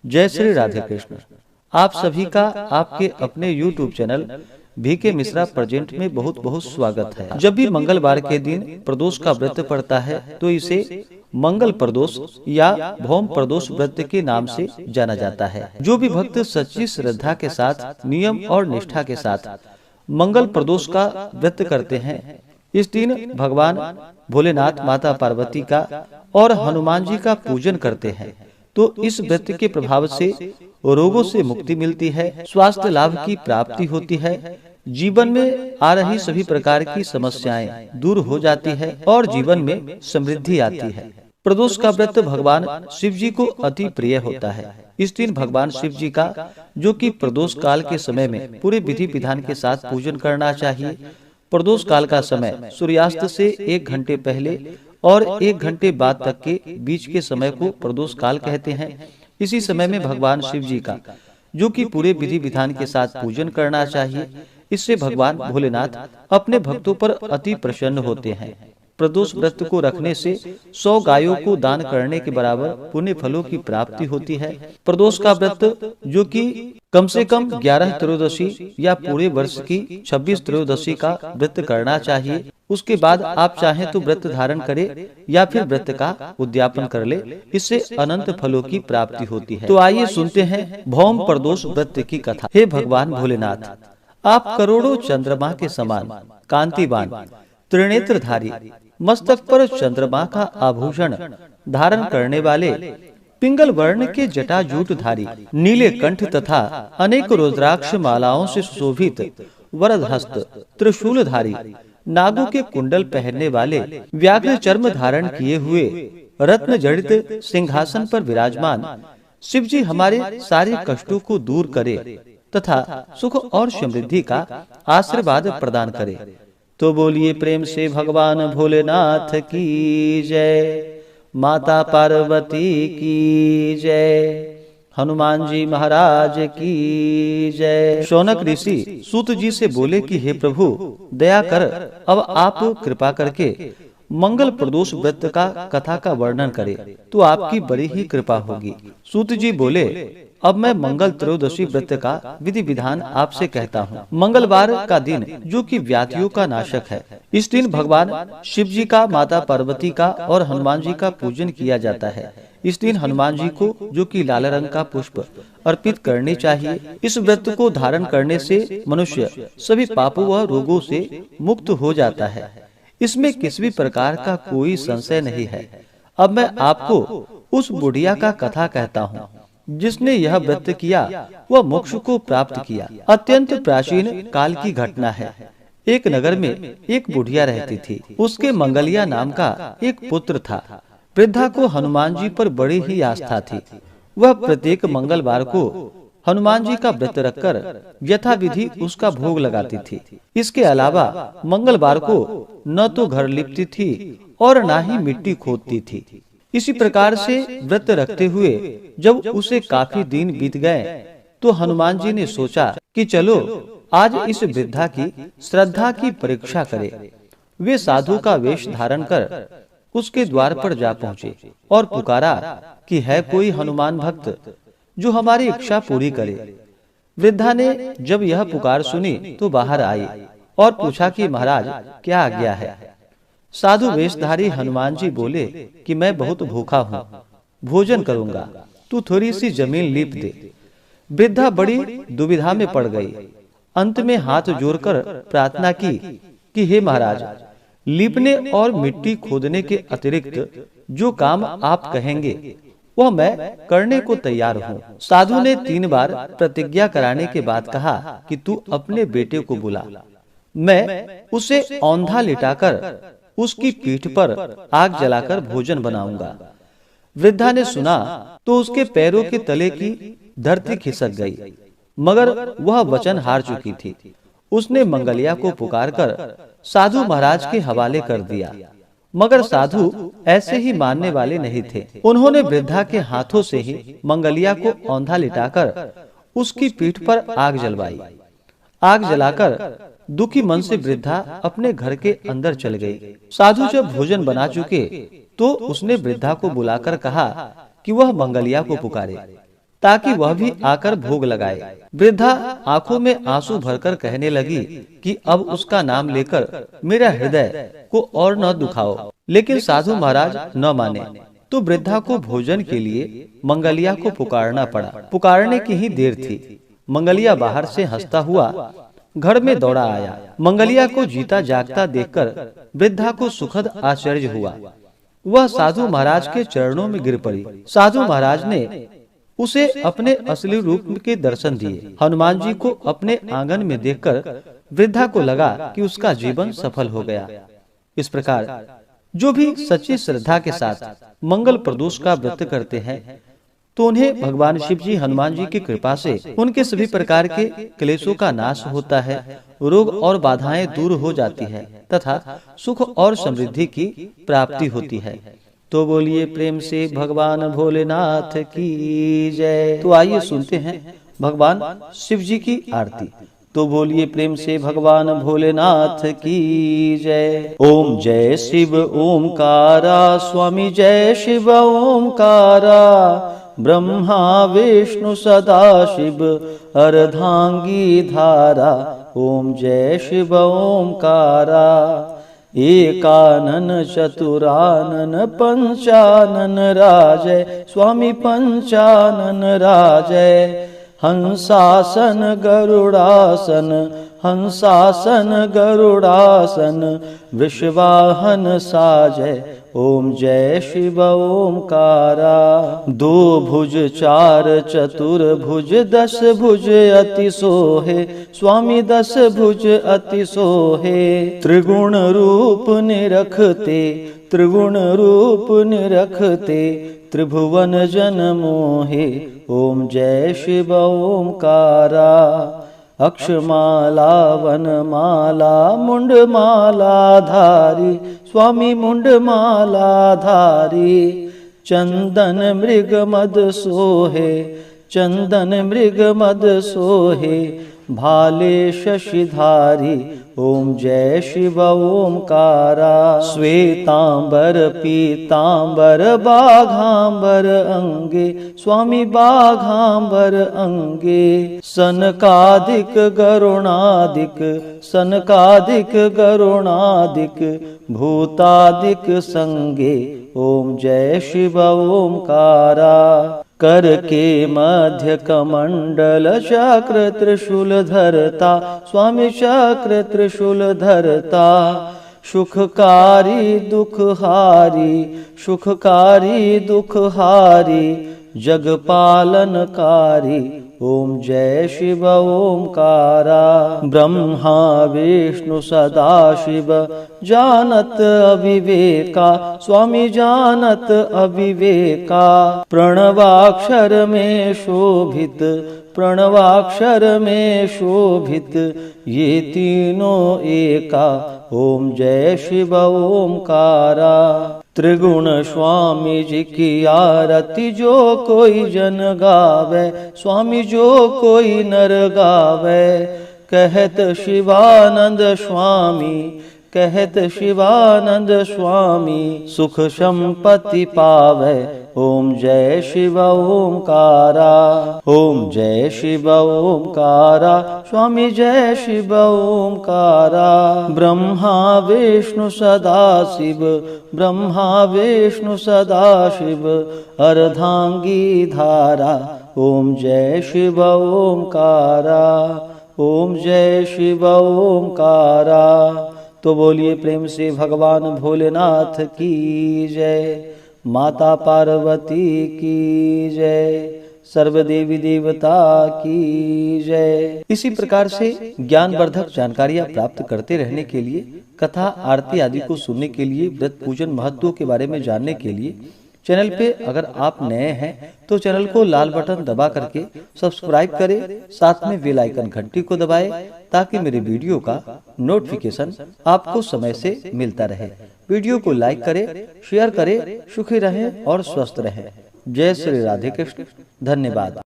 जय श्री राधे कृष्ण। आप सभी का आपके अपने YouTube channel VK Mishra present में बहुत बहुत स्वागत है। जब भी मंगलवार के दिन प्रदोष का व्रत पड़ता है तो इसे मंगल प्रदोष या भौम प्रदोष व्रत के नाम से जाना जाता है। जो भी भक्त सच्ची श्रद्धा के साथ नियम और निष्ठा के साथ मंगल प्रदोष का व्रत करते हैं, इस दिन भगवान भोलेनाथ, माता पार्वती का और हनुमान जी का पूजन करते हैं तो इस व्रत के प्रभाव से रोगों से मुक्ति मिलती है, स्वास्थ्य लाभ की प्राप्ति होती है, जीवन में आ रही सभी प्रकार की समस्याएं दूर हो जाती है और जीवन में समृद्धि आती है। प्रदोष का व्रत भगवान शिव जी को अति प्रिय होता है। इस दिन भगवान शिव जी का, जो कि प्रदोष काल के समय में पूरे विधि विधान के साथ पूजन करना चाहिए। प्रदोष काल का समय सूर्यास्त से 1 घंटे पहले और 1 घंटे बाद तक के बीच के समय को प्रदोष काल कहते हैं। इसी समय में भगवान शिव जी का, जो कि पूरे विधि विधान के साथ पूजन करना चाहिए। इससे भगवान भोलेनाथ अपने भक्तों पर अति प्रसन्न होते हैं। प्रदोष व्रत को रखने से 100 गायों को दान करने के बराबर पुण्य फलों की प्राप्ति होती है। प्रदोष का व्रत, जो कि कम से कम 11 त्रयोदशी या पूरे वर्ष की 26 त्रयोदशी का व्रत करना चाहिए। उसके बाद आप चाहें तो व्रत धारण करें या फिर व्रत का उद्यापन कर ले, इससे अनंत फलों की प्राप्ति होती है। तो आइए सुनते हैं भौम प्रदोष व्रत की कथा। हे भगवान भोलेनाथ, आप करोड़ों चंद्रमा के समान कांतिवान, त्रिनेत्रधारी, मस्तक पर चंद्रमा का आभूषण धारण करने वाले, पिंगल वर्ण के जटाजूटधारी, नीले कंठ तथा अनेक रुद्राक्ष मालाओं से सुशोभित, वरदहस्त, त्रिशूलधारी, नागों के कुंडल पहनने वाले, व्याघ्र चर्म धारण किए हुए, रत्न जड़ित सिंहासन पर विराजमान शिव जी हमारे सारे कष्टों को दूर करे तथा सुख और समृद्धि का आशीर्वाद प्रदान करे। तो बोलिए प्रेम से भगवान भोलेनाथ की जय, माता पार्वती की जय, हनुमान जी महाराज की जय। शौनक ऋषि सूत जी से बोले कि हे प्रभु, दया कर, अब आप कृपा करके मंगल प्रदोष व्रत का कथा का वर्णन करें तो आपकी बड़ी ही कृपा होगी। सूत जी बोले, अब मैं मंगल त्रयोदशी व्रत का विधि विधान आपसे कहता हूँ। मंगलवार का दिन, जो कि व्याधियों का नाशक है, इस दिन भगवान शिव जी का, माता पार्वती का और हनुमान जी का पूजन किया जाता है। इस दिन हनुमान जी को, जो कि लाल रंग का पुष्प अर्पित करनी चाहिए। इस व्रत को धारण करने से मनुष्य सभी पापों व रोगों से मुक्त हो जाता है। इसमें किसी भी प्रकार का कोई संशय नहीं है। अब मैं आपको उस बुढ़िया का कथा कहता हूँ जिसने यह व्रत किया, वह मोक्ष को प्राप्त किया। अत्यंत प्राचीन काल की घटना है। एक नगर में एक बुढ़िया रहती थी। उसके मंगलिया नाम का एक पुत्र था। वृद्धा को हनुमान जी पर बड़ी ही आस्था थी। वह प्रत्येक मंगलवार को हनुमान जी का व्रत रखकर यथाविधि उसका भोग लगाती थी। इसके अलावा मंगलवार को न तो घर लिपती थी और न ही मिट्टी खोदती थी। इसी प्रकार से व्रत रखते हुए जब उसे काफी दिन बीत गए तो हनुमान जी ने सोचा कि चलो आज इस वृद्धा की श्रद्धा की परीक्षा करें। वे साधु का वेश धारण कर उसके द्वार पर जा पहुँचे और पुकारा कि है कोई हनुमान भक्त जो हमारी इच्छा पूरी करे। वृद्धा ने जब यह पुकार सुनी तो बाहर आई और पूछा कि महाराज, क्या आज्ञा है। साधु वेशधारी हनुमान जी बोले कि मैं बहुत भूखा हूँ, भोजन करूंगा, तू थोड़ी सी जमीन लीप दे। वृद्धा बड़ी दुविधा में पड़ गई। अंत में हाथ जोड़कर प्रार्थना की कि हे महाराज, लीपने और मिट्टी खोदने के अतिरिक्त जो काम आप कहेंगे वह मैं करने को तैयार हूँ। साधु ने 3 बार प्रतिज्ञा कराने के बाद कहा कि तू अपने बेटे को बुला, मैं उसे औंधा लिटाकर उसकी पीठ पर आग जलाकर भोजन बनाऊंगा। वृद्धा ने सुना तो उसके पैरों के तले की धरती खिसक गई, मगर वह वचन हार चुकी थी। उसने मंगलिया को पुकारकर साधु महाराज के हवाले कर दिया, मगर साधु ऐसे ही मानने वाले नहीं थे। उन्होंने वृद्धा के हाथों से ही मंगलिया को औंधा लिटाकर उसकी पीठ पर आग जलवाई। आग जलाकर दुखी मन से वृद्धा अपने घर के अंदर चल गई। साधु जब भोजन बना चुके तो उसने वृद्धा को बुलाकर कहा कि वह मंगलिया को पुकारे। ताकि वह भी आकर भोग लगाए। वृद्धा आंखों में आंसू भरकर कहने लगी कि अब उसका नाम लेकर मेरा हृदय को और न दुखाओ। लेकिन साधु महाराज न माने, तो वृद्धा को भोजन के लिए मंगलिया को पुकारना पड़ा। पुकारने की ही देर थी, मंगलिया बाहर से हंसता हुआ घर में दौड़ा आया। मंगलिया को जीता जागता देखकर वृद्धा को सुखद आश्चर्य हुआ। वह साधु महाराज के चरणों में गिर पड़ी। साधु महाराज ने उसे अपने असली रूप के दर्शन दिए। हनुमान जी को अपने आंगन में देखकर वृद्धा को लगा कि उसका जीवन सफल हो गया। इस प्रकार जो भी सच्ची श्रद्धा के साथ मंगल प्रदोष का व्रत करते हैं, तो उन्हें भगवान शिव जी, हनुमान जी की कृपा से उनके सभी प्रकार के क्लेशों का नाश होता है, रोग और बाधाएं दूर हो जाती है तथा सुख और समृद्धि की प्राप्ति होती है। तो बोलिए प्रेम से भगवान भोलेनाथ की जय। तो आइए सुनते हैं भगवान शिव जी की आरती। तो बोलिए प्रेम से भगवान भोलेनाथ की जय। ओम जय शिव ओमकारा, स्वामी जय शिव ओमकारा, ब्रह्मा विष्णु सदा शिव अर्धांगी धारा। ओम जय शिव ओमकारा, एकानन चतुरानन पंचानन राजय, स्वामी पंचानन राजय। हंसासन गरुड़ासन, हंसासन गरुड़ासन, वृषवाहन साजय। ओम जय शिव ओमकारा। दो भुज चार चतुर्भुज, दस भुज अति सोहे, स्वामी दस भुज अति सोहे। त्रिगुण रूप निरखते, त्रिगुण रूप निरखते, त्रिभुवन जन मोहे। ओम जय शिव ओमकारा। अक्षमाला वनमाला मुंडमाला धारी, स्वामी मुंडमाला धारी। चंदन मृग मद सोहे, चंदन मृग मद सोहे, भाले शशिधारी। ओम जय शिव ओमकारा। श्वेतांबर पीतांबर बाघांबर अंगे, स्वामी बाघांबर अंगे। सनकादिक गरुणादिक, सनकादिक गरुणादिक, भूतादिक संगे। ओम जय शिव ओमकारा। कर के मध्य कमंडल चक्र त्रिशूल धरता, स्वामी चक्र त्रिशूल धरता। सुखकारी दुखहारी, सुखकारी दुखहारी, जगपालनकारी। ओम जय शिव ओमकारा। ब्रह्मा विष्णु सदा शिव जानत अविवेका, स्वामी जानत अविवेका। प्रणवाक्षर में शोभित, प्रणवाक्षर में शोभित, ये तीनों एका। ओम जय शिव ओमकारा। त्रिगुण स्वामी जी की आरती जो कोई जन गावे, स्वामी जो कोई नर गावे। कहत शिवानंद स्वामी, कहत शिवानंद स्वामी, सुख संपत्ति पावे। ओम जय शिव ओमकारा। ओम जय शिव ओमकारा, स्वामी जय शिव ओमकारा। ब्रह्मा विष्णु सदा शिव, ब्रह्मा विष्णु सदा शिव अर्धांगी धारा। ओम जय शिव ओमकारा। ओम जय शिव ओमकारा। तो बोलिए प्रेम से भगवान भोलेनाथ की जय। माता पार्वती की जय। सर्वदेवी देवता की जय। इसी प्रकार से ज्ञानवर्धक जानकारियां प्राप्त करते रहने के लिए, कथा आरती आदि को सुनने के लिए, व्रत पूजन महत्व के बारे में जानने के लिए चैनल पे अगर आप नए हैं तो चैनल को लाल बटन दबा करके सब्सक्राइब करें, साथ में बेल आइकन घंटी को दबाएं ताकि मेरे वीडियो का नोटिफिकेशन आपको समय से मिलता रहे। वीडियो को लाइक करें, शेयर करें। सुखी रहें और स्वस्थ रहें। जय श्री राधे कृष्ण। धन्यवाद।